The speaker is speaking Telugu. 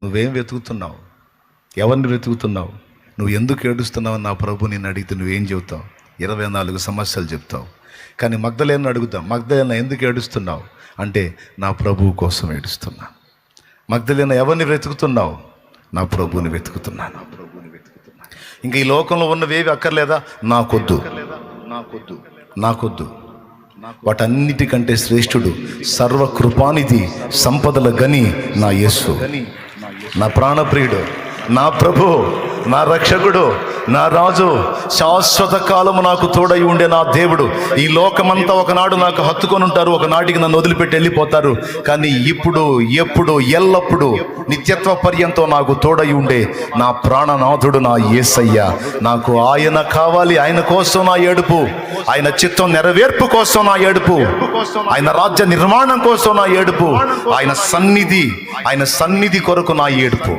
నువ్వేం వెతుకుతున్నావు? ఎవరిని వెతుకుతున్నావు? నువ్వు ఎందుకు ఏడుస్తున్నావు? నా ప్రభు నిన్ను అడిగితే నువ్వేం చెబుతావు? 24 సమస్యలు చెప్తావు. కానీ మగ్దలేను అడుగుతాం, మగ్దలేన ఎందుకు ఏడుస్తున్నావు అంటే నా ప్రభువు కోసం ఏడుస్తున్నా. మగ్దలేన ఎవరిని వెతుకుతున్నావు? నా ప్రభువుని వెతుకుతున్నాను. ఇంకా ఈ లోకంలో ఉన్నవేవి అక్కర్లేదా? నాకొద్దు. వాటన్నిటికంటే శ్రేష్ఠుడు, సర్వకృపానిధి, సంపదల గని నా యేసు, నా ప్రాణప్రియుడు, నా ప్రభు, నా రక్షకుడు, నా రాజు, శాశ్వత కాలము నాకు తోడై ఉండే నా దేవుడు. ఈ లోకమంతా ఒకనాడు నాకు హత్తుకొని ఉంటారు, ఒకనాటికి నన్ను వదిలిపెట్టి వెళ్ళిపోతారు. కానీ ఇప్పుడు, ఎప్పుడు, ఎల్లప్పుడూ నిత్యత్వ పర్యంతం నాకు తోడై ఉండే నా ప్రాణనాథుడు నా యేసయ్య. నాకు ఆయన కావాలి. ఆయన కోసం నా ఏడుపు, ఆయన చిత్తం నెరవేర్పు కోసం నా ఏడుపు, ఆయన రాజ్య నిర్మాణం కోసం నా ఏడుపు, ఆయన సన్నిధి కొరకు నా ఏడుపు.